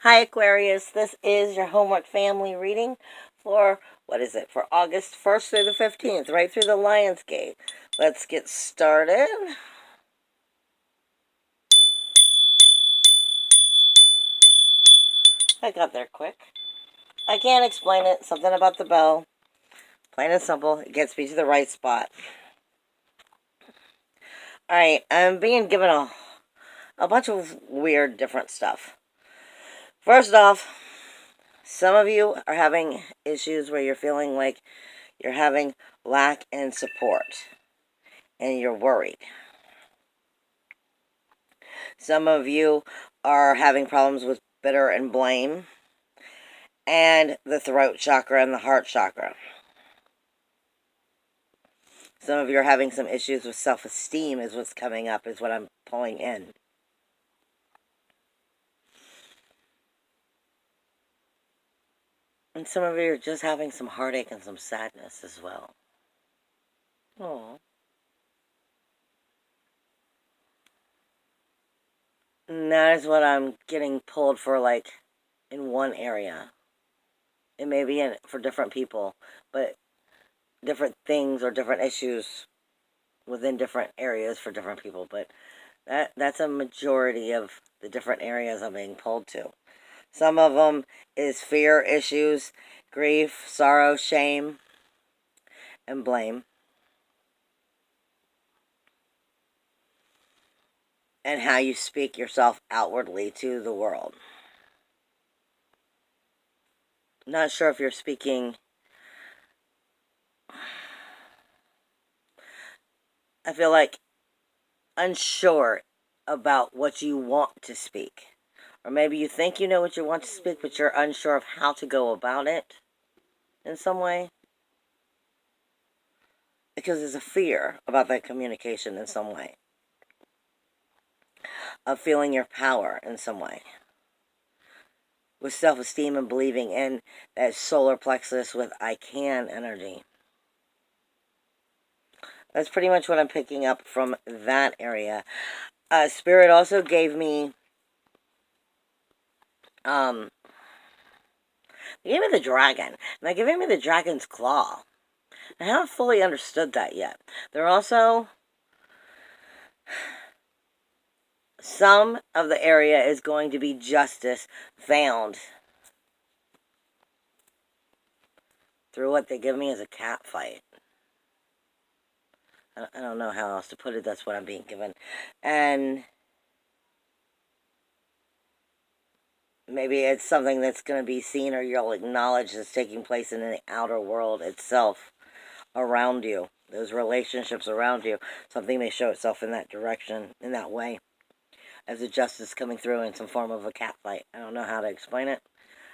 Hi Aquarius, this is your homework family reading for, for August 1st through the 15th, right through the Lion's Gate. Let's get started. I got there quick. I can't explain it, something about the bell. Plain and simple, it gets me to the right spot. Alright, I'm being given a bunch of weird different stuff. First off, some of you are having issues where you're feeling like you're having lack in support and you're worried. Some of you are having problems with bitter and blame, and the throat chakra and the heart chakra. Some of you are having some issues with self-esteem is what's coming up, is what I'm pulling in. And some of you are just having some heartache and some sadness as well. Oh. And that is what I'm getting pulled for, like, in one area. It may be for different people, but different things or different issues within different areas for different people. But that's a majority of the different areas I'm being pulled to. Some of them is fear issues, grief, sorrow, shame, and blame. And how you speak yourself outwardly to the world. Not sure if you're speaking... I feel like unsure about what you want to speak. Or maybe you think you know what you want to speak, but you're unsure of how to go about it in some way. Because there's a fear about that communication in some way. Of feeling your power in some way. With self-esteem and believing in that solar plexus with I can energy. That's pretty much what I'm picking up from that area. Spirit also gave me... they gave me the dragon. And they're giving me the dragon's claw. I haven't fully understood that yet. They're also... some of the area is going to be justice found through what they give me as a cat fight. I don't know how else to put it. That's what I'm being given. And maybe it's something that's going to be seen or you'll acknowledge that's taking place in the outer world itself around you. Those relationships around you. Something may show itself in that direction, in that way. As a justice coming through in some form of a cat fight. I don't know how to explain it.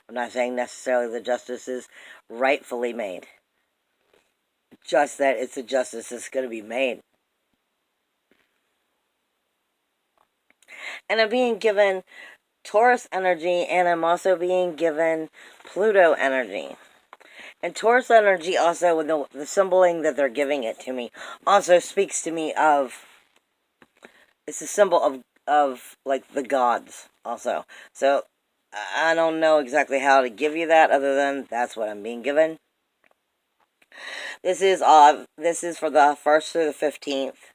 I'm not saying necessarily the justice is rightfully made. Just that it's a justice that's going to be made. And I'm being given Taurus energy, and I'm also being given Pluto energy. And Taurus energy also, with the symboling that they're giving it to me, also speaks to me of... it's a symbol of like the gods also. So I don't know exactly how to give you that other than that's what I'm being given. This is for the 1st through the 15th.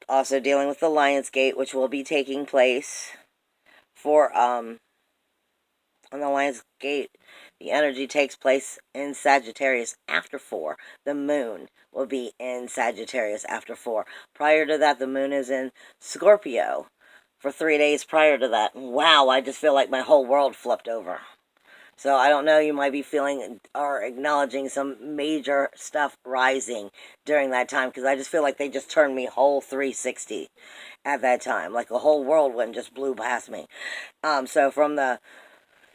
Also dealing with the Lion's Gate, which will be taking place for on the Lion's Gate. The energy takes place in Sagittarius after 4. The moon will be in Sagittarius after 4. Prior to that, the moon is in Scorpio for 3 days prior to that. Wow, I just feel like my whole world flipped over. So I don't know, you might be feeling or acknowledging some major stuff rising during that time, because I just feel like they just turned me whole 360 at that time. Like a whole whirlwind just blew past me. So from the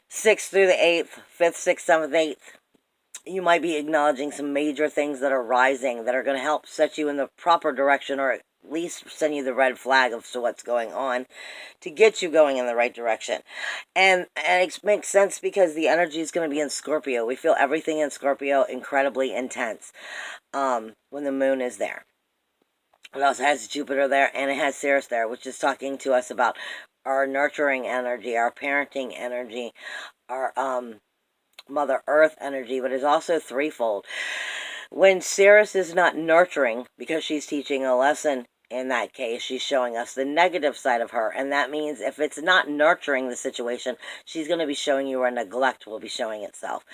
6th through the 8th, 5th, 6th, 7th, 8th, you might be acknowledging some major things that are rising that are going to help set you in the proper direction, or at least send you the red flag of what's going on to get you going in the right direction. And it makes sense because the energy is going to be in Scorpio. We feel everything in Scorpio incredibly intense when the moon is there. It also has Jupiter there, and it has Ceres there, which is talking to us about our nurturing energy, our parenting energy, our Mother Earth energy, but it's also threefold. When Ceres is not nurturing, because she's teaching a lesson, in that case, she's showing us the negative side of her. And that means if it's not nurturing the situation, she's going to be showing you where neglect will be showing itself.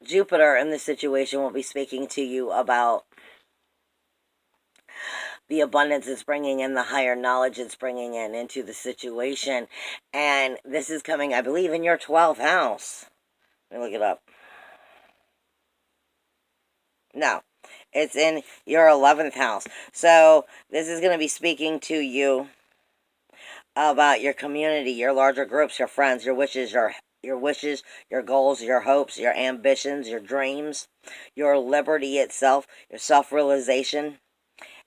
Jupiter in this situation will be speaking to you about the abundance it's bringing in, the higher knowledge it's bringing in into the situation. And this is coming, I believe, in your 12th house. Let me look it up. No, it's in your 11th house. So this is going to be speaking to you about your community, your larger groups, your friends, your wishes, your goals, your hopes, your ambitions, your dreams, your liberty itself, your self-realization,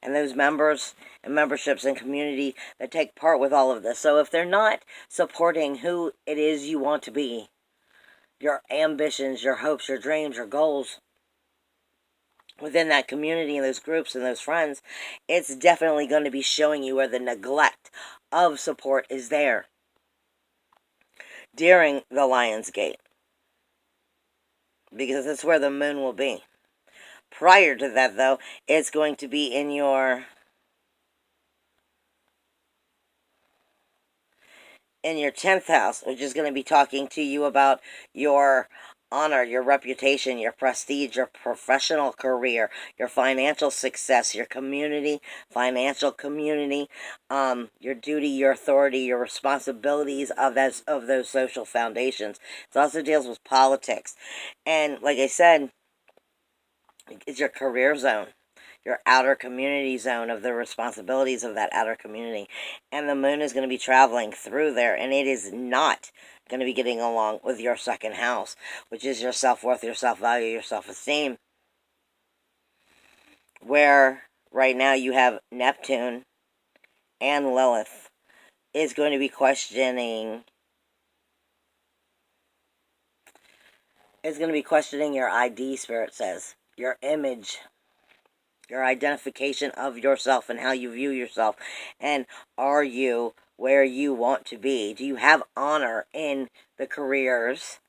and those members and memberships and community that take part with all of this. So if they're not supporting who it is you want to be, your ambitions, your hopes, your dreams, your goals, within that community and those groups and those friends, it's definitely going to be showing you where the neglect of support is there during the Lion's Gate, because that's where the moon will be. Prior to that, though, it's going to be in your 10th house, which is going to be talking to you about your honor, your reputation, your prestige, your professional career, your financial success, your community, financial community, your duty, your authority, your responsibilities of those social foundations. It also deals with politics. And like I said, it's your career zone, your outer community zone of the responsibilities of that outer community. And the moon is going to be traveling through there, and it is not going to be getting along with your second house, which is your self-worth, your self-value, your self-esteem, where right now you have Neptune and Lilith is going to be questioning your ID, Spirit says, your image, your identification of yourself and how you view yourself. And are you where you want to be? Do you have honor in the careers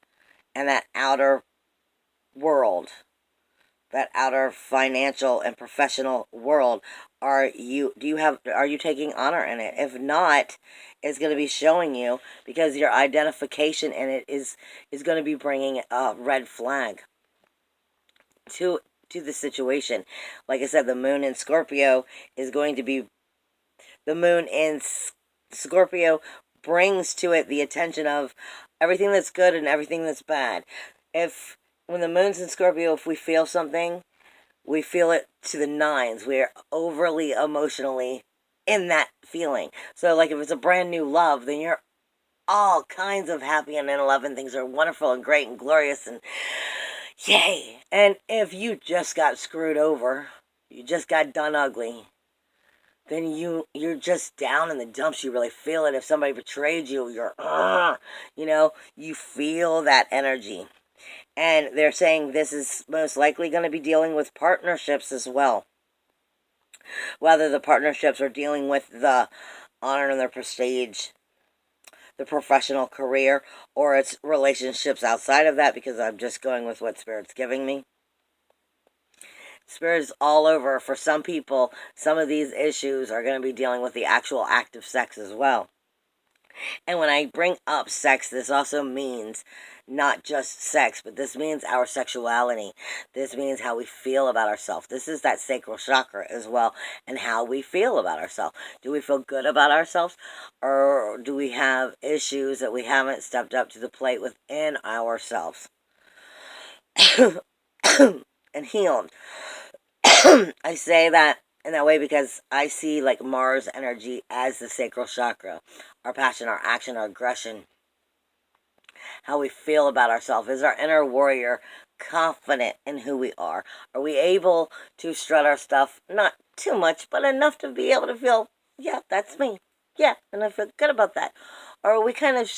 and that outer world, that outer financial and professional world? Are you taking honor in it? If not, it's going to be showing you, because your identification in it is going to be bringing a red flag to the situation. Like I said, the moon in Scorpio is going to be, the moon in Scorpio brings to it the attention of everything that's good and everything that's bad. When the moon's in Scorpio, if we feel something, we feel it to the nines. We're overly emotionally in that feeling. So like if it's a brand new love, then you're all kinds of happy and in love, and things are wonderful and great and glorious and yay. And if you just got screwed over, you just got done ugly, then you're just down in the dumps. You really feel it. If somebody betrayed you, you feel that energy. And they're saying this is most likely going to be dealing with partnerships as well. Whether the partnerships are dealing with the honor and the prestige, the professional career, or it's relationships outside of that, because I'm just going with what Spirit's giving me. Spirit is all over. For some people, some of these issues are going to be dealing with the actual act of sex as well. And when I bring up sex, this also means not just sex, but this means our sexuality. This means how we feel about ourselves. This is that sacral chakra as well, and how we feel about ourselves. Do we feel good about ourselves, or do we have issues that we haven't stepped up to the plate within ourselves and healed? I say that in that way because I see like Mars energy as the sacral chakra. Our passion, our action, our aggression, how we feel about ourselves. Is our inner warrior confident in who we are? Are we able to strut our stuff? Not too much, but enough to be able to feel, yeah, that's me. Yeah, and I feel good about that. Or are we kind of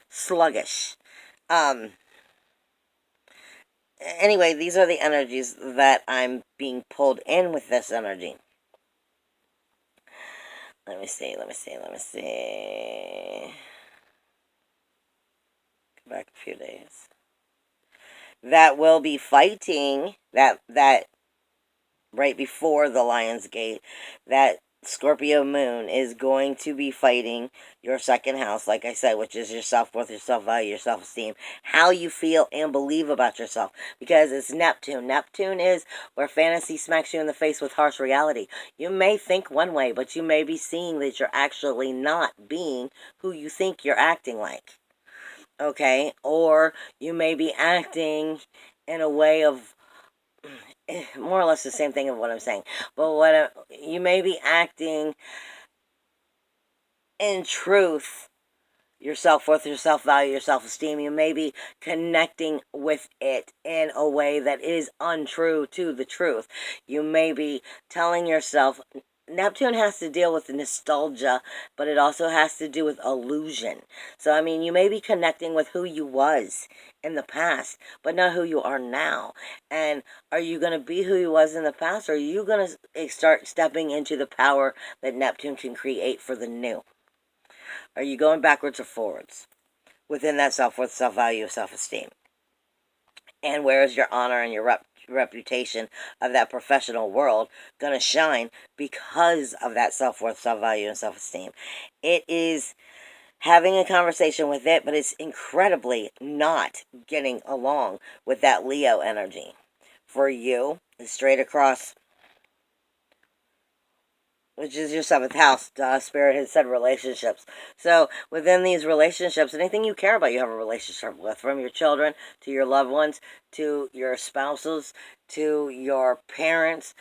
sluggish? Anyway, these are the energies that I'm being pulled in with this energy. Let me see. Go back a few days. That will be fighting that right before the Lion's Gate. That Scorpio moon is going to be fighting your second house, like I said, which is your self-worth, your self-value, your self-esteem, how you feel and believe about yourself, because it's Neptune. Neptune is where fantasy smacks you in the face with harsh reality. You may think one way, but you may be seeing that you're actually not being who you think you're acting like. Okay? Or you may be acting in a way of more or less the same thing of what I'm saying. But you may be acting in truth, your self-worth, your self-value, your self-esteem. You may be connecting with it in a way that is untrue to the truth. You may be telling yourself, Neptune has to deal with nostalgia, but it also has to do with illusion. So, I mean, you may be connecting with who you was in the past, but not who you are now. And are you going to be who you was in the past, or are you going to start stepping into the power that Neptune can create for the new? Are you going backwards or forwards within that self-worth, self-value, self-esteem? And where is your honor and your reputation of that professional world going to shine because of that self-worth, self-value, and self-esteem? It is having a conversation with it, but it's incredibly not getting along with that Leo energy. For you, straight across, which is your seventh house. Spirit has said relationships. So within these relationships, anything you care about, you have a relationship with, from your children to your loved ones to your spouses to your parents.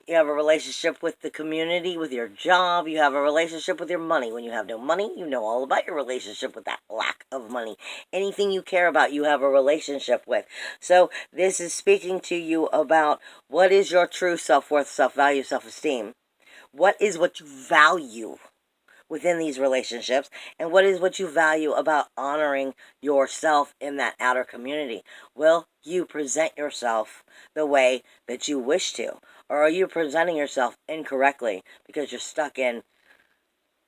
You have a relationship with the community, with your job. You have a relationship with your money. When you have no money, you know all about your relationship with that lack of money. Anything you care about, you have a relationship with. So this is speaking to you about what is your true self-worth, self-value, self-esteem. What is what you value within these relationships, and what is what you value about honoring yourself in that outer community? Will you present yourself the way that you wish to, or are you presenting yourself incorrectly because you're stuck in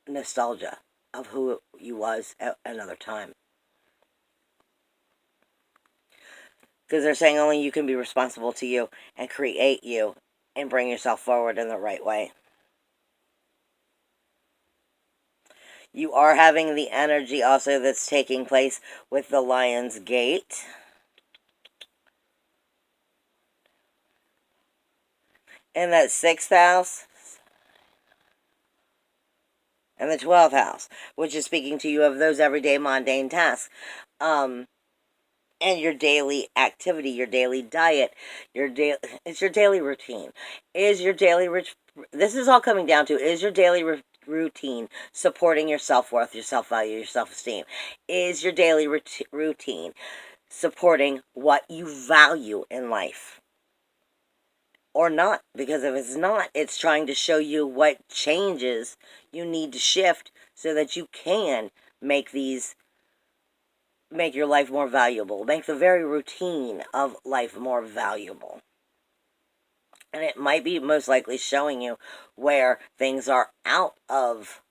nostalgia of who you was at another time? Because they're saying only you can be responsible to you and create you and bring yourself forward in the right way. You are having the energy also that's taking place with the Lion's Gate. In that 6th house and the 12th house, which is speaking to you of those everyday mundane tasks. And your daily activity, your daily diet, it's your daily routine. Is your daily this is all coming down to, is your daily routine supporting your self-worth, your self-value, your self-esteem? Is your daily routine supporting what you value in life? Or not? Because if it's not, it's trying to show you what changes you need to shift so that you can make your life more valuable, make the very routine of life more valuable. And it might be most likely showing you where things are out of,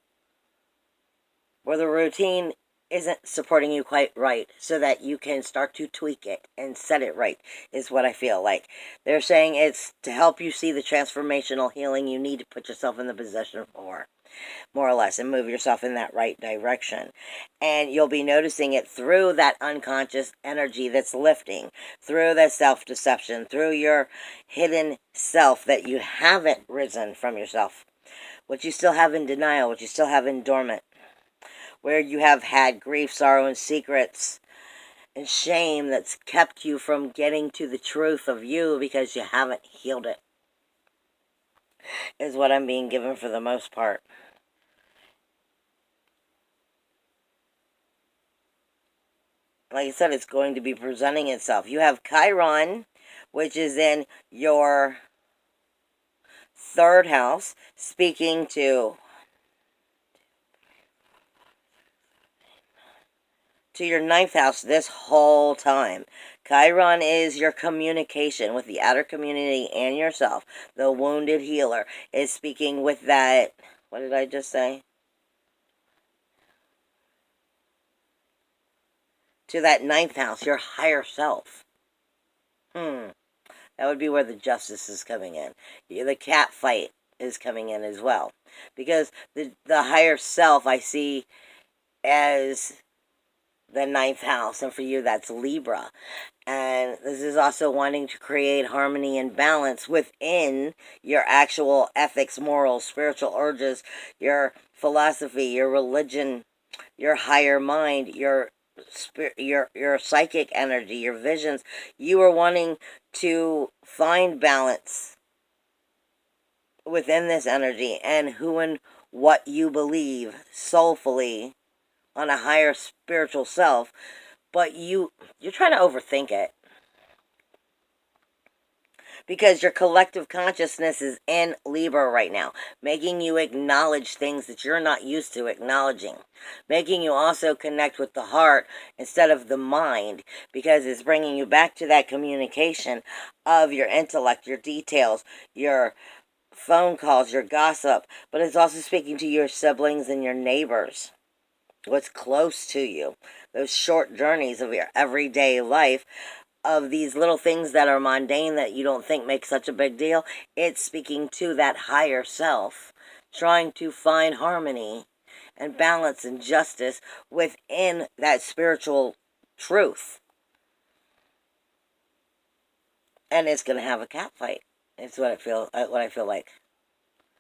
where the routine isn't supporting you quite right, so that you can start to tweak it and set it right, is what I feel like. They're saying it's to help you see the transformational healing you need to put yourself in the position for, more or less, and move yourself in that right direction. And you'll be noticing it through that unconscious energy that's lifting, through that self-deception, through your hidden self that you haven't risen from yourself, what you still have in denial, what you still have in dormant, where you have had grief, sorrow, and secrets and shame that's kept you from getting to the truth of you because you haven't healed it, is what I'm being given for the most part. Like I said, it's going to be presenting itself. You have Chiron, which is in your 3rd house, speaking to your 9th house this whole time. Chiron is your communication with the outer community and yourself. The wounded healer is speaking with that, What did I just say? To that 9th house, your higher self. That would be where the justice is coming in. The cat fight is coming in as well. Because the higher self I see as the 9th house. And for you, that's Libra. And this is also wanting to create harmony and balance within your actual ethics, morals, spiritual urges, your philosophy, your religion, your higher mind, your psychic energy, your visions. You are wanting to find balance within this energy and who and what you believe soulfully on a higher spiritual self, but you're trying to overthink it. Because your collective consciousness is in Libra right now, making you acknowledge things that you're not used to acknowledging. Making you also connect with the heart instead of the mind, because it's bringing you back to that communication of your intellect, your details, your phone calls, your gossip, but it's also speaking to your siblings and your neighbors, what's close to you, those short journeys of your everyday life, of these little things that are mundane that you don't think make such a big deal. It's speaking to that higher self, trying to find harmony and balance and justice within that spiritual truth. And it's going to have a cat fight. It's what I feel like.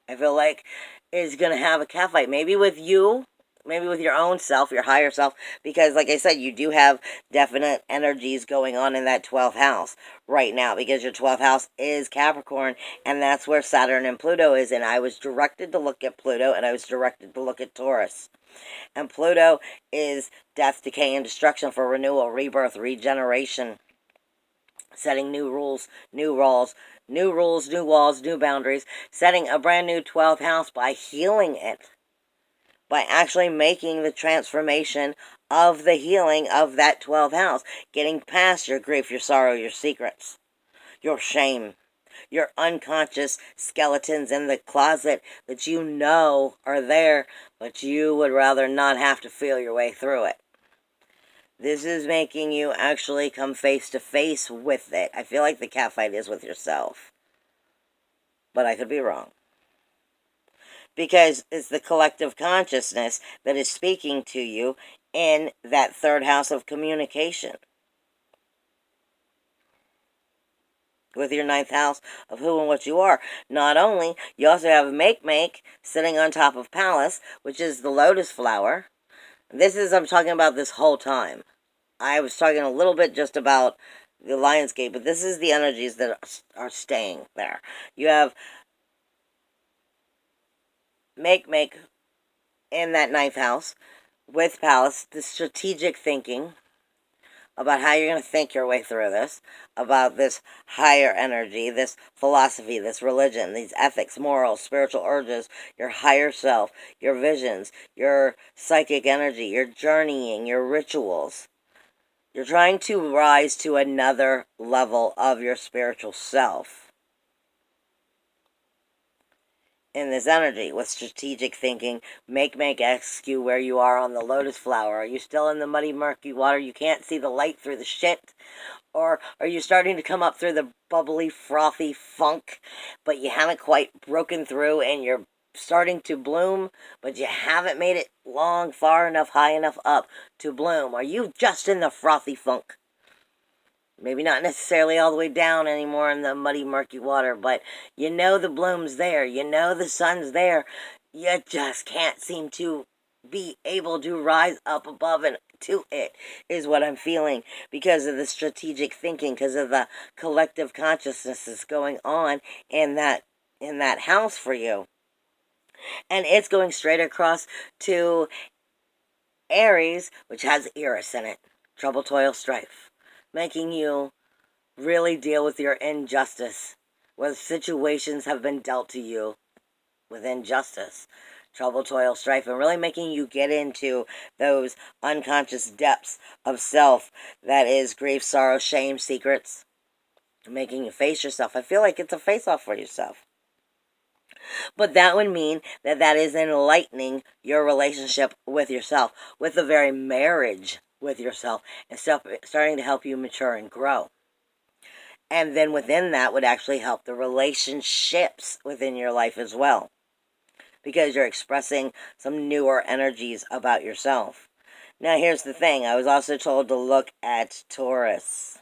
I feel like it's going to have a cat fight. Maybe with you, maybe with your own self, your higher self, because like I said, you do have definite energies going on in that 12th house right now, because your 12th house is Capricorn, and that's where Saturn and Pluto is. And I was directed to look at Pluto, and I was directed to look at Taurus. And Pluto is death, decay, and destruction, for renewal, rebirth, regeneration, setting new rules, new walls, new boundaries, setting a brand new 12th house by healing it, by actually making the transformation of the healing of that 12th house, getting past your grief, your sorrow, your secrets, your shame, your unconscious skeletons in the closet that you know are there, but you would rather not have to feel your way through it. This is making you actually come face to face with it. I feel like the cat fight is with yourself, but I could be wrong. Because it's the collective consciousness that is speaking to you in that 3rd house of communication. With your 9th house of who and what you are. Not only, you also have Make sitting on top of Palace, which is the lotus flower. I'm talking about this whole time. I was talking a little bit just about the Lionsgate, but this is the energies that are staying there. You have Make in that 9th house with Palace, the strategic thinking about how you're going to think your way through this, about this higher energy, this philosophy, this religion, these ethics, morals, spiritual urges, your higher self, your visions, your psychic energy, your journeying, your rituals. You're trying to rise to another level of your spiritual self in this energy with strategic thinking. Make asks you where you are on the lotus flower. Are you still in the muddy, murky water? You can't see the light through the shit? Or are you starting to come up through the bubbly, frothy funk, but you haven't quite broken through, and you're starting to bloom, but you haven't made it long, far enough, high enough up to bloom? Are you just in the frothy funk? Maybe not necessarily all the way down anymore in the muddy, murky water, but you know the bloom's there. You know the sun's there. You just can't seem to be able to rise up above and to it, is what I'm feeling, because of the strategic thinking, because of the collective consciousness that's going on in that house for you. And it's going straight across to Aries, which has Eris in it. Trouble, toil, strife. Making you really deal with your injustice, where situations have been dealt to you with injustice, trouble, toil, strife, and really making you get into those unconscious depths of self that is grief, sorrow, shame, secrets, making you face yourself. I feel like it's a face-off for yourself. But that would mean that that is enlightening your relationship with yourself, with the very marriage with yourself, and starting to help you mature and grow. And then within that would actually help the relationships within your life as well, because you're expressing some newer energies about yourself. Now, here's the thing. I was also told to look at Taurus.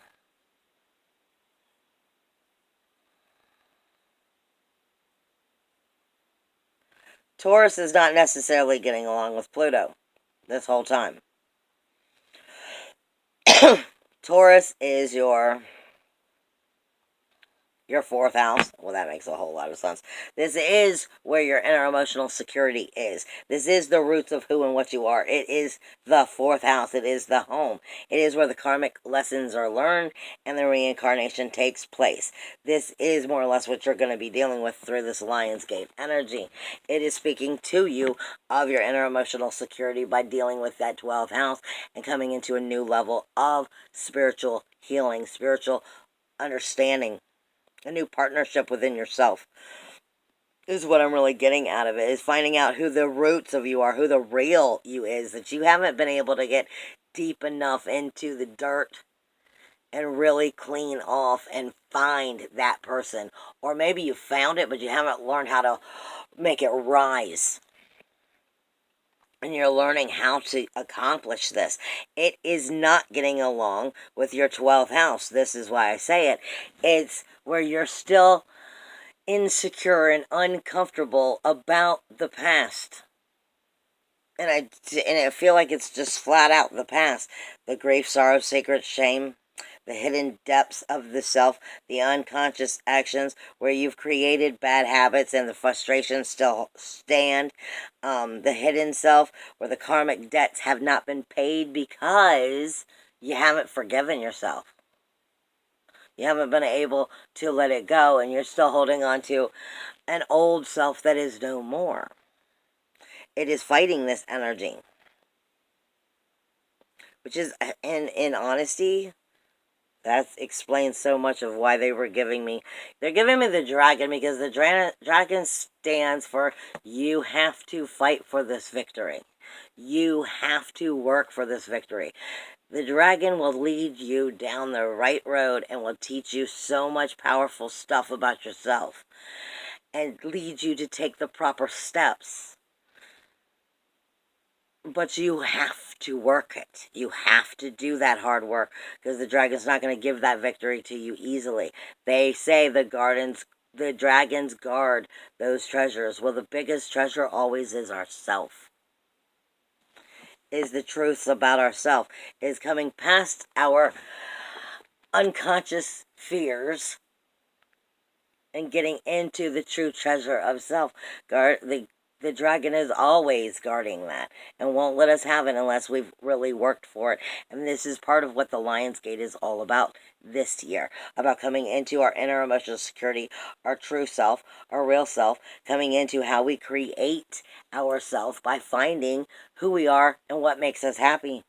Taurus is not necessarily getting along with Pluto this whole time. Taurus is your fourth house. Well, that makes a whole lot of sense. This is where your inner emotional security is. This is the roots of who and what you are. It is the fourth house. It is the home. It is where the karmic lessons are learned and the reincarnation takes place. This is more or less what you're going to be dealing with through this Lionsgate energy. It is speaking to you of your inner emotional security by dealing with that 12th house and coming into a new level of spiritual healing, spiritual understanding, a new partnership within yourself is what I'm really getting out of it, is finding out who the roots of you are, who the real you is, that you haven't been able to get deep enough into the dirt and really clean off and find that person. Or maybe you found it, but you haven't learned how to make it rise. And you're learning how to accomplish this. It is not getting along with your 12th house. This is why I say it. It's where you're still insecure and uncomfortable about the past. And I feel like it's just flat out the past. The grief, sorrow, secret, shame, the hidden depths of the self, the unconscious actions where you've created bad habits and the frustrations still stand, the hidden self where the karmic debts have not been paid because you haven't forgiven yourself. You haven't been able to let it go, and you're still holding on to an old self that is no more. It is fighting this energy, which is, in honesty, that explains so much of why they were giving me. They're giving me the dragon because the dragon stands for you have to fight for this victory. You have to work for this victory. The dragon will lead you down the right road and will teach you so much powerful stuff about yourself and lead you to take the proper steps. But you have to work it. You have to do that hard work because the dragon's not going to give that victory to you easily. They say the dragons guard those treasures. Well, the biggest treasure always is ourself. Is the truths about ourselves. Is coming past our unconscious fears and getting into the true treasure of self. The dragon is always guarding that and won't let us have it unless we've really worked for it. And this is part of what the Lionsgate is all about this year, about coming into our inner emotional security, our true self, our real self, coming into how we create ourself by finding who we are and what makes us happy.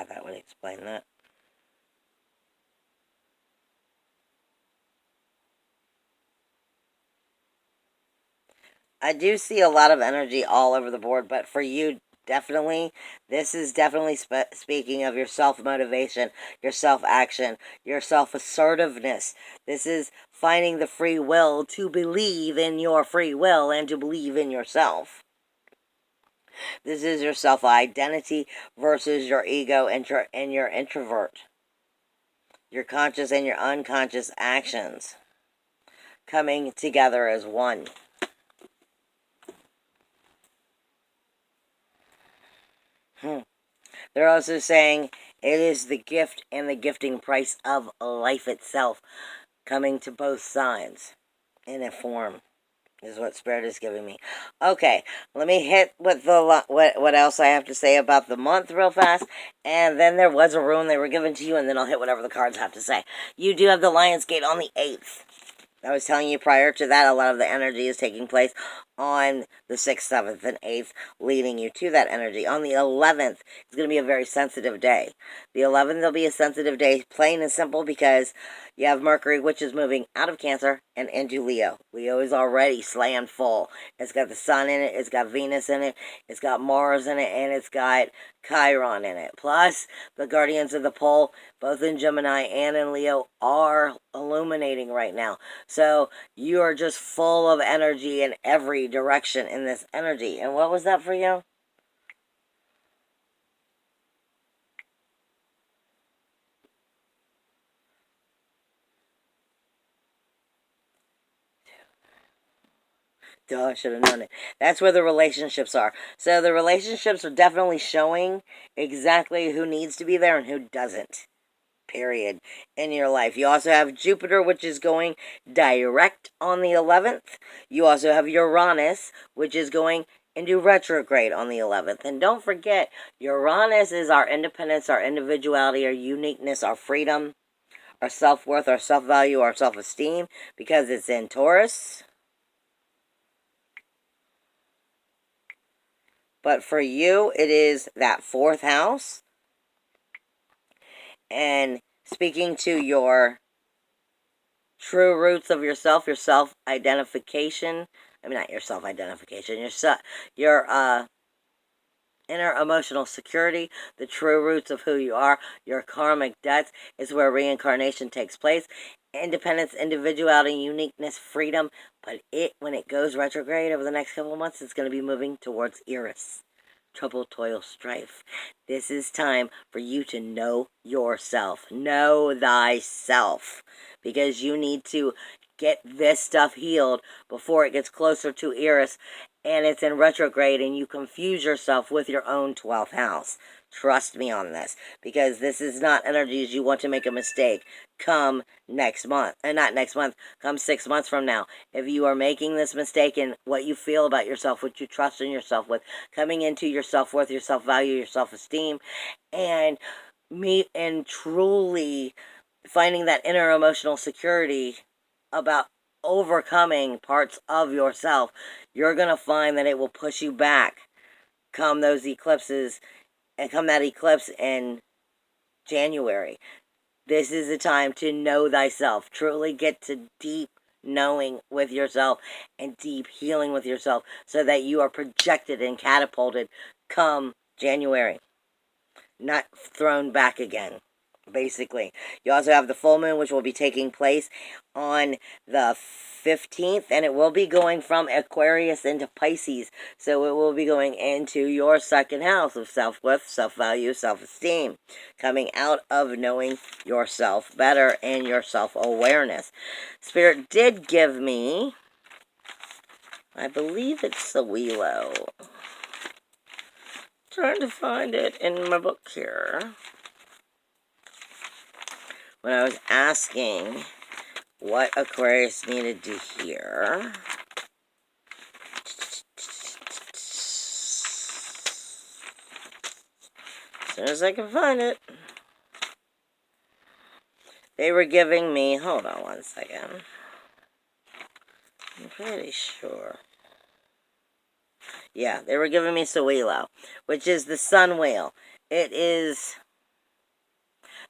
That would explain that. I do see a lot of energy all over the board, but for you, definitely, this is definitely speaking of your self-motivation, your self-action, your self-assertiveness. This is finding the free will to believe in your free will and to believe in yourself. This is your self-identity versus your ego and your introvert. Your conscious and your unconscious actions coming together as one. They're also saying it is the gift and the gifting price of life itself coming to both sides in a form. is what Spirit is giving me. Okay, let me hit with the what else I have to say about the month real fast, and then there was a rune they were given to you, and then I'll hit whatever the cards have to say. You do have the Lion's Gate on the 8th. I was telling you prior to that, a lot of the energy is taking place on the 6th, 7th, and 8th, leading you to that energy. On the 11th, it's going to be a very sensitive day. The 11th will be a sensitive day, plain and simple, because you have Mercury, which is moving out of Cancer and into Leo. Leo is already slammed full. It's got the Sun in it, it's got Venus in it, it's got Mars in it, and it's got Chiron in it. Plus, the Guardians of the Pole, both in Gemini and in Leo, are illuminating right now. So you are just full of energy in every direction in this energy. And what was that for you? Duh, I should have known it. That's where the relationships are. So the relationships are definitely showing exactly who needs to be there and who doesn't. Period. In your life. You also have Jupiter, which is going direct on the 11th. You also have Uranus, which is going into retrograde on the 11th. And don't forget, Uranus is our independence, our individuality, our uniqueness, our freedom, our self-worth, our self-value, our self-esteem, because it's in Taurus. But for you, it is that 4th house. And speaking to your true roots of yourself, your self-identification. I mean, not your self-identification, your inner emotional security, the true roots of who you are, your karmic debts is where reincarnation takes place. Independence, individuality, uniqueness, freedom. But when it goes retrograde over the next couple of months, it's going to be moving towards Eris. Trouble, toil, strife. This is time for you to know yourself. Know thyself. Because you need to get this stuff healed before it gets closer to Eris and it's in retrograde and you confuse yourself with your own 12th house. Trust me on this, because this is not energies you want to make a mistake come next month. And not next month, come 6 months from now. If you are making this mistake in what you feel about yourself, what you trust in yourself with, coming into your self-worth, your self-value, your self-esteem, and truly finding that inner emotional security about overcoming parts of yourself, you're going to find that it will push you back come those eclipses and come that eclipse in January. This is the time to know thyself. Truly get to deep knowing with yourself and deep healing with yourself so that you are projected and catapulted come January. Not thrown back again, basically. You also have the full moon, which will be taking place on the 15th, and it will be going from Aquarius into Pisces. So it will be going into your 2nd house of self-worth, self-value, self-esteem, coming out of knowing yourself better and your self-awareness. Spirit did give me, I believe it's Sawilo. Trying to find it in my book here. When I was asking what Aquarius needed to hear, as soon as I can find it, they were giving me, hold on one second, I'm pretty sure. Yeah, they were giving me Sawilo, which is the sun wheel. It is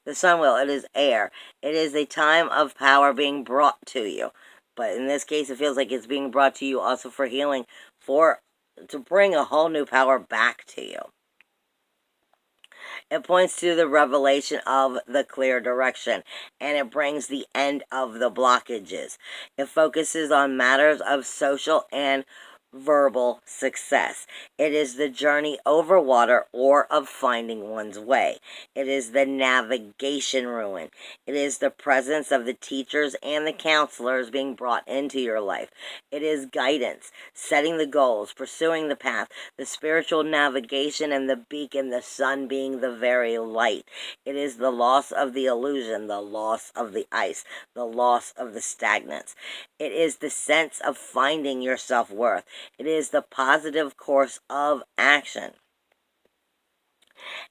the sun wheel. It is air. It is a time of power being brought to you. But in this case, it feels like it's being brought to you also for healing, to bring a whole new power back to you. It points to the revelation of the clear direction, and it brings the end of the blockages. It focuses on matters of social and verbal success. It is the journey over water or of finding one's way. It is the navigation ruin. It is the presence of the teachers and the counselors being brought into your life. It is guidance, setting the goals, pursuing the path, the spiritual navigation, and the beacon, the sun being the very light. It is the loss of the illusion, the loss of the ice, the loss of the stagnance. It is the sense of finding your self-worth. It is the positive course of action.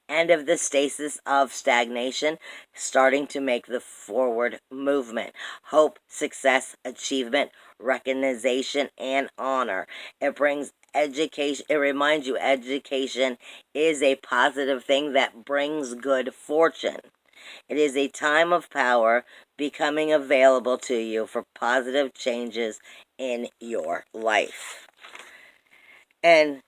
End of the stasis of stagnation, starting to make the forward movement. Hope, success, achievement, recognition, and honor. It brings education. It reminds you education is a positive thing that brings good fortune. It is a time of power becoming available to you for positive changes in your life. And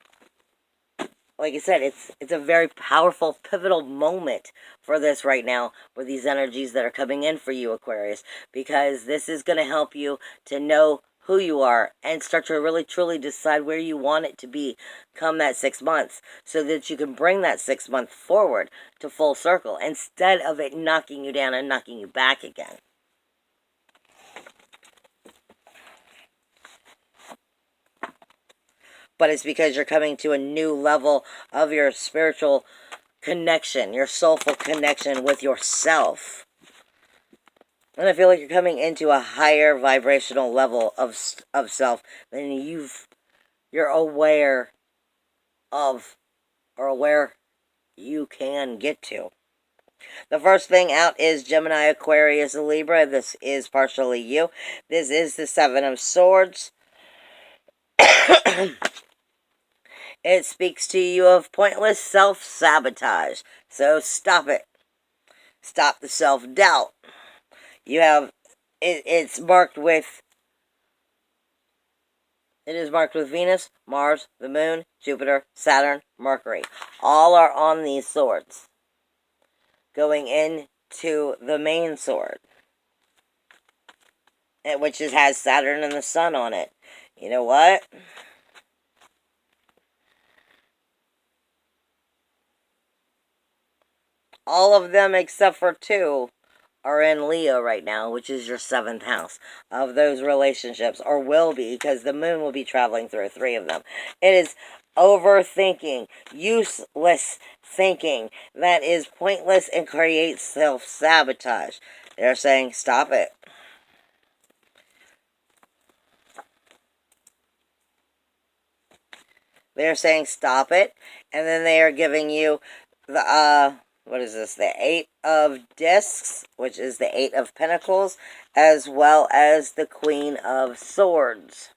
like I said, it's a very powerful, pivotal moment for this right now with these energies that are coming in for you, Aquarius, because this is going to help you to know who you are and start to really, truly decide where you want it to be come that 6 months so that you can bring that 6 month forward to full circle instead of it knocking you down and knocking you back again. But it's because you're coming to a new level of your spiritual connection, your soulful connection with yourself. And I feel like you're coming into a higher vibrational level of self than you're aware of, or aware you can get to. The first thing out is Gemini, Aquarius, Libra. This is partially you. This is the Seven of Swords. It speaks to you of pointless self-sabotage. So stop it. Stop the self-doubt. You have, it's marked with, it is marked with Venus, Mars, the Moon, Jupiter, Saturn, Mercury. All are on these swords. Going into the main sword, which has Saturn and the Sun on it. You know what? All of them except for 2 are in Leo right now, which is your 7th house of those relationships, or will be, because the moon will be traveling through 3 of them. It is overthinking, useless thinking that is pointless and creates self-sabotage. They're saying, stop it. They're saying, stop it. And then they are giving you the, what is this? The 8 of Discs, which is the 8 of Pentacles, as well as the Queen of Swords.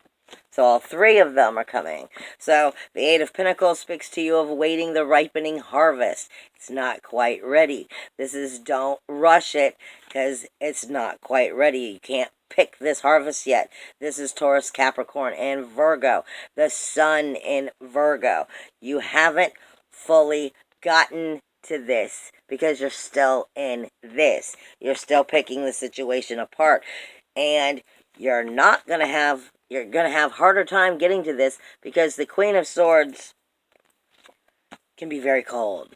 So all 3 of them are coming. So the 8 of Pentacles speaks to you of waiting the ripening harvest. It's not quite ready. This is don't rush it because it's not quite ready. You can't pick this harvest yet. This is Taurus, Capricorn, and Virgo. The sun in Virgo. You haven't fully gotten to this because you're still in this. You're still picking the situation apart. And you're not going to have, you're going to have harder time getting to this because the Queen of Swords can be very cold.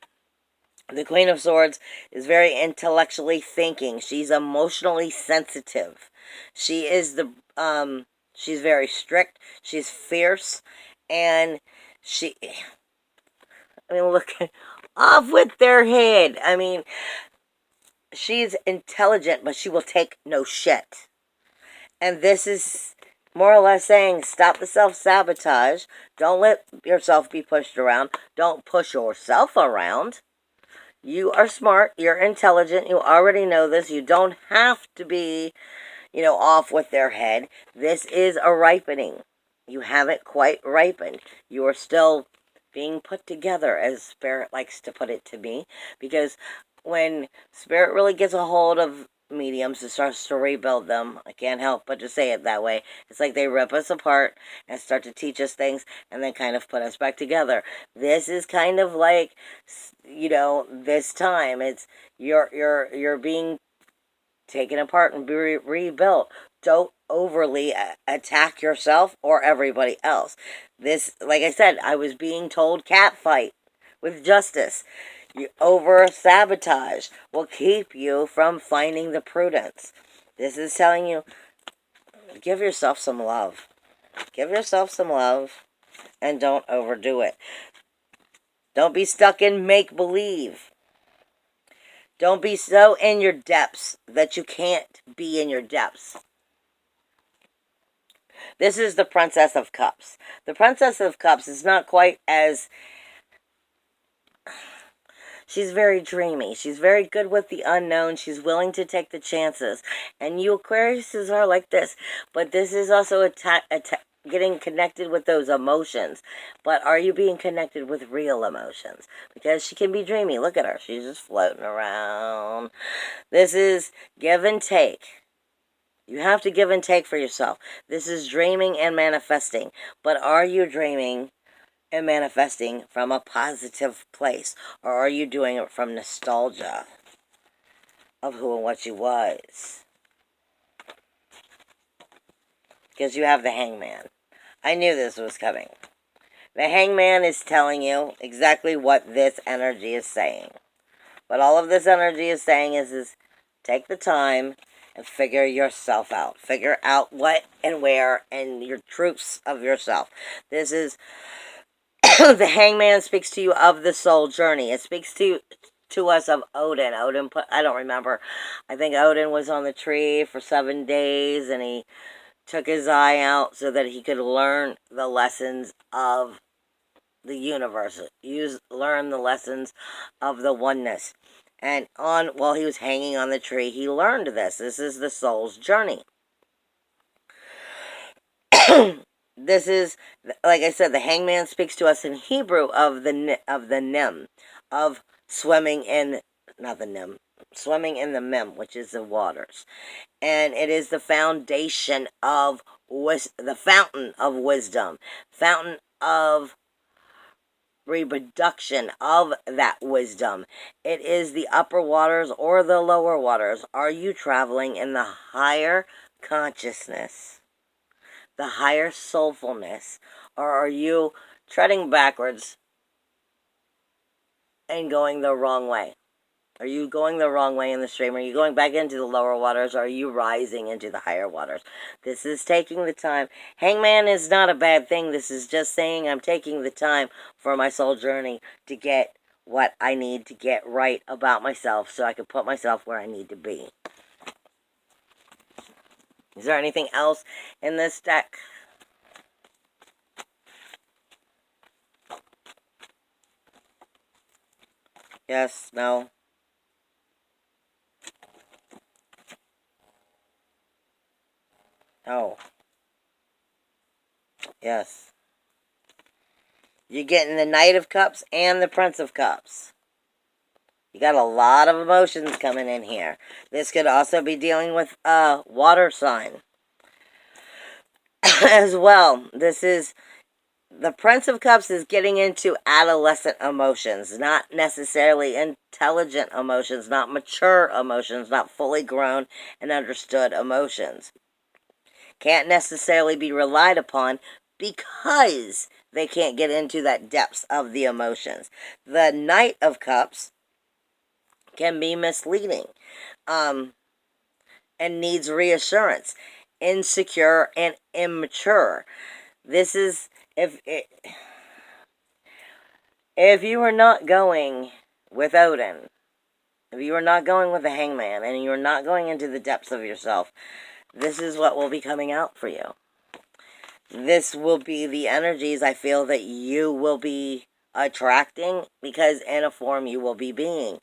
The Queen of Swords is very intellectually thinking. She's emotionally sensitive. She is the, she's very strict. She's fierce. And she, I mean, look, off with their head. I mean, she's intelligent, but she will take no shit. And this is more or less saying, stop the self-sabotage. Don't let yourself be pushed around. Don't push yourself around. You are smart. You're intelligent. You already know this. You don't have to be, off with their head. This is a ripening. You haven't quite ripened. You are still being put together, as Spirit likes to put it to me. Because when Spirit really gets a hold of mediums and starts to rebuild them, I can't help but to say it that way. It's like they rip us apart and start to teach us things and then kind of put us back together. This is kind of like, this time it's you're being taken apart and be rebuilt. Don't overly attack yourself or everybody else. This, like I said, I was being told catfight with justice. You over-sabotage will keep you from finding the prudence. This is telling you, give yourself some love. Give yourself some love and don't overdo it. Don't be stuck in make-believe. Don't be so in your depths that you can't be in your depths. This is the Princess of Cups. The Princess of Cups is not quite as... She's very dreamy. She's very good with the unknown. She's willing to take the chances. And you Aquariuses are like this. But this is also getting connected with those emotions. But are you being connected with real emotions? Because she can be dreamy. Look at her. She's just floating around. This is give and take. You have to give and take for yourself. This is dreaming and manifesting. But are you dreaming and manifesting from a positive place? Or are you doing it from nostalgia of who and what you was? Because you have the Hangman. I knew this was coming. The Hangman is telling you exactly what this energy is saying. What all of this energy is saying is take the time and figure yourself out. Figure out what and where and your truths of yourself. This is... the Hangman speaks to you of the soul journey. It speaks to us of Odin. Odin put... I don't remember. I think Odin was on the tree for 7 days and he took his eye out so that he could learn the lessons of the universe. Learn the lessons of the oneness. And while he was hanging on the tree, he learned this. This is the soul's journey. This is, like I said, the Hangman speaks to us in Hebrew of the Nim, of swimming in, not the Nim, swimming in the Mem, which is the waters. And it is the foundation of, the fountain of wisdom, fountain of reproduction of that wisdom. It is the upper waters or the lower waters. Are you traveling in the higher consciousness, the higher soulfulness, or are you treading backwards and going the wrong way? Are you going the wrong way in the stream? Are you going back into the lower waters? Or are you rising into the higher waters? This is taking the time. Hangman is not a bad thing. This is just saying I'm taking the time for my soul journey to get what I need to get right about myself so I can put myself where I need to be. Is there anything else in this deck? Yes, no. Oh. Yes. You're getting the Knight of Cups and the Prince of Cups. You got a lot of emotions coming in here. This could also be dealing with a water sign as well. This is... the Prince of Cups is getting into adolescent emotions, not necessarily intelligent emotions, not mature emotions, not fully grown and understood emotions. Can't necessarily be relied upon because they can't get into that depths of the emotions. The Knight of Cups can be misleading and needs reassurance, insecure and immature. This is... if you are not going with Odin, if you are not going with the Hangman, and you are not going into the depths of yourself, this is what will be coming out for you. This will be the energies I feel that you will be attracting, because in a form you will be being.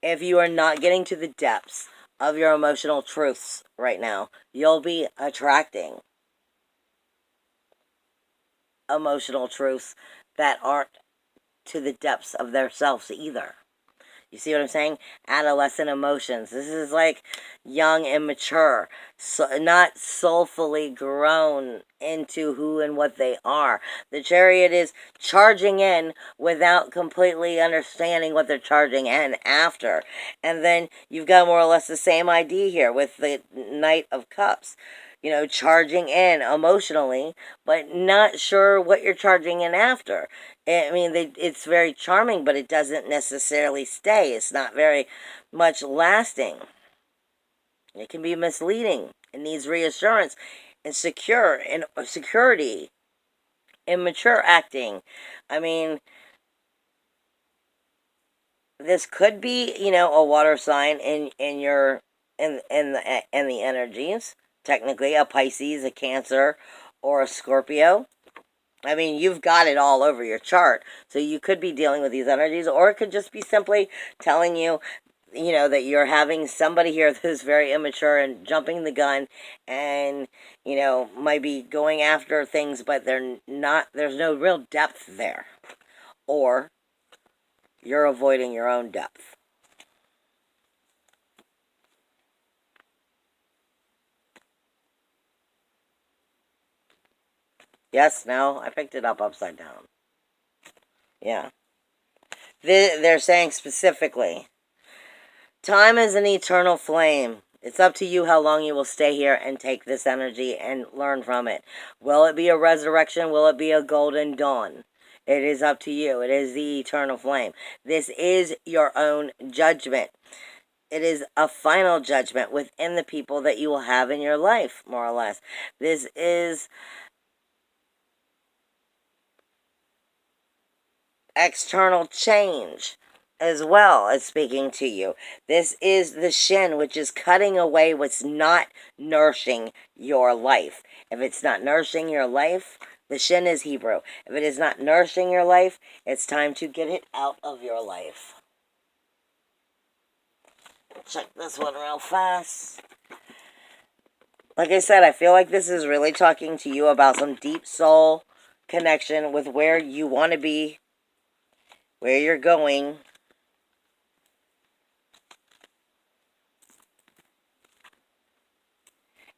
If you are not getting to the depths of your emotional truths right now, you'll be attracting emotional truths that aren't to the depths of their selves either. You see what I'm saying? Adolescent emotions. This is like young and mature, so not soulfully grown into who and what they are. The Chariot is charging in without completely understanding what they're charging in after. And then you've got more or less the same idea here with the Knight of Cups. You know, charging in emotionally, but not sure what you're charging in after. I mean, it's very charming, but it doesn't necessarily stay. It's not very much lasting. It can be misleading. It needs reassurance and security, immature acting. I mean, this could be, you know, a water sign in your in the energies. Technically, a Pisces, a Cancer, or a Scorpio. I mean, you've got it all over your chart, so you could be dealing with these energies, or it could just be simply telling you, you know, that you're having somebody here that's very immature and jumping the gun, and, you know, might be going after things, but they're not, there's no real depth there, or you're avoiding your own depth. Yes, no, I picked it up upside down. Yeah. They're saying specifically, time is an eternal flame. It's up to you how long you will stay here and take this energy and learn from it. Will it be a resurrection? Will it be a golden dawn? It is up to you. It is the eternal flame. This is your own judgment. It is a final judgment within the people that you will have in your life, more or less. This is external change as well as speaking to you. This is the Shin, which is cutting away what's not nourishing your life. If it's not nourishing your life, the Shin is Hebrew. If it is not nourishing your life, it's time to get it out of your life. Check this one real fast. Like I said, I feel like this is really talking to you about some deep soul connection with where you want to be, where you're going.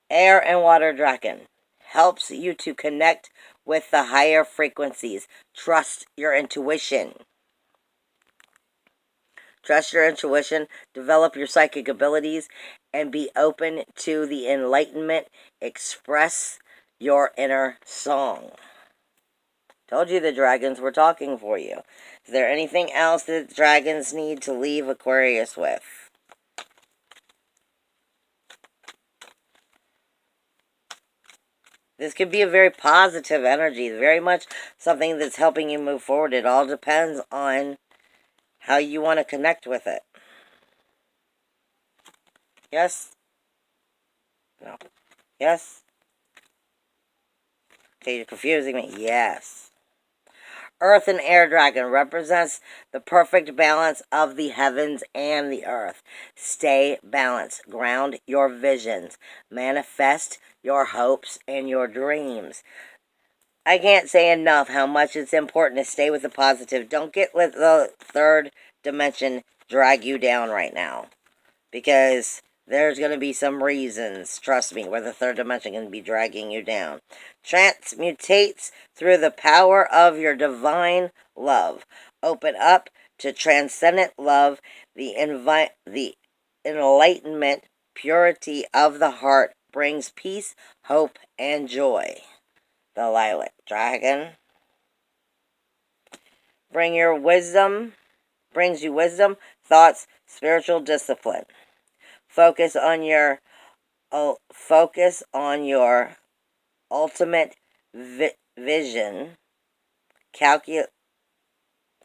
Air and Water Dragon helps you to connect with the higher frequencies. Trust your intuition. Trust your intuition, develop your psychic abilities, and be open to the enlightenment. Express your inner song. Told you the dragons were talking for you. Is there anything else that dragons need to leave Aquarius with? This could be a very positive energy, very much something that's helping you move forward. It all depends on how you want to connect with it. Yes? No. Yes? Okay, you're confusing me. Yes. Earth and Air Dragon represents the perfect balance of the heavens and the earth. Stay balanced. Ground your visions. Manifest your hopes and your dreams. I can't say enough how much it's important to stay with the positive. Don't get let the third dimension drag you down right now. Because there's going to be some reasons, trust me, where the third dimension can be dragging you down. Transmutates through the power of your divine love. Open up to transcendent love, the enlightenment, purity of the heart brings peace, hope, and joy. The Lilac Dragon brings you wisdom, thoughts, spiritual discipline. Focus on your ultimate vision.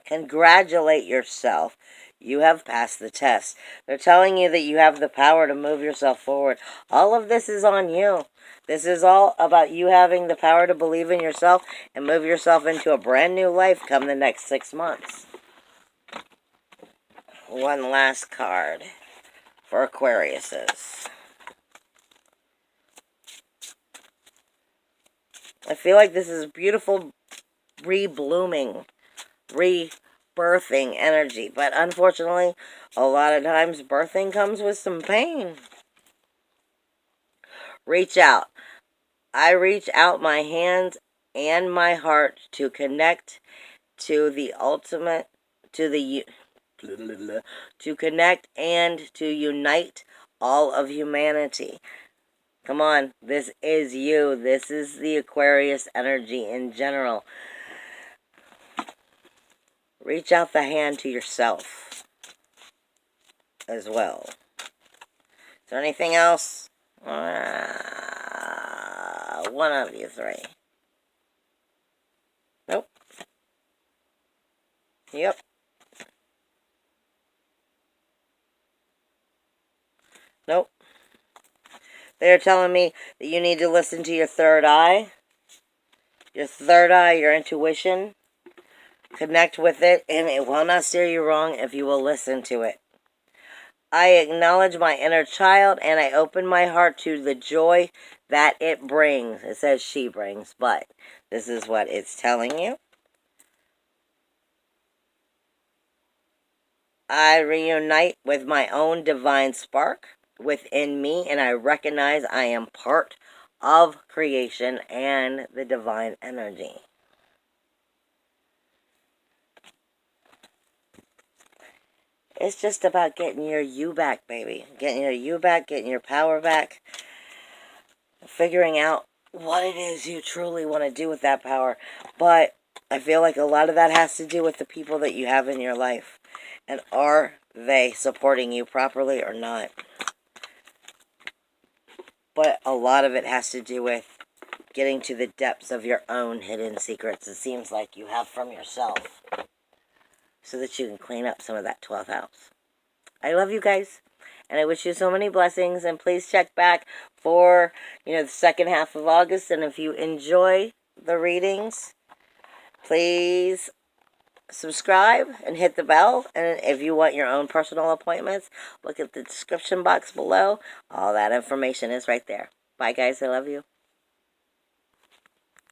Congratulate yourself. You have passed the test. They're telling you that you have the power to move yourself forward. All of this is on you. This is all about you having the power to believe in yourself and move yourself into a brand new life come the next 6 months. One last card for Aquariuses. I feel like this is beautiful reblooming, birthing energy. But unfortunately, a lot of times birthing comes with some pain. Reach out. I reach out my hands and my heart to connect to the ultimate, to connect and to unite all of humanity. Come on, this is you. This is the Aquarius energy in general. Reach out the hand to yourself as well. Is there anything else? One of you three. Nope. Yep. Nope. They're telling me that you need to listen to your third eye. Your third eye, your intuition. Connect with it, and it will not steer you wrong if you will listen to it. I acknowledge my inner child, and I open my heart to the joy that it brings. It says she brings, but this is what it's telling you. I reunite with my own divine spark within me, and I recognize I am part of creation and the divine energy. It's just about getting your you back, baby. Getting your you back, getting your power back. Figuring out what it is you truly want to do with that power. But I feel like a lot of that has to do with the people that you have in your life. And are they supporting you properly or not? But a lot of it has to do with getting to the depths of your own hidden secrets. It seems like you have from yourself. So that you can clean up some of that 12th house. I love you guys. And I wish you so many blessings. And please check back for, the second half of August. And if you enjoy the readings, please subscribe and hit the bell. And if you want your own personal appointments, look at the description box below. All that information is right there. Bye, guys. I love you.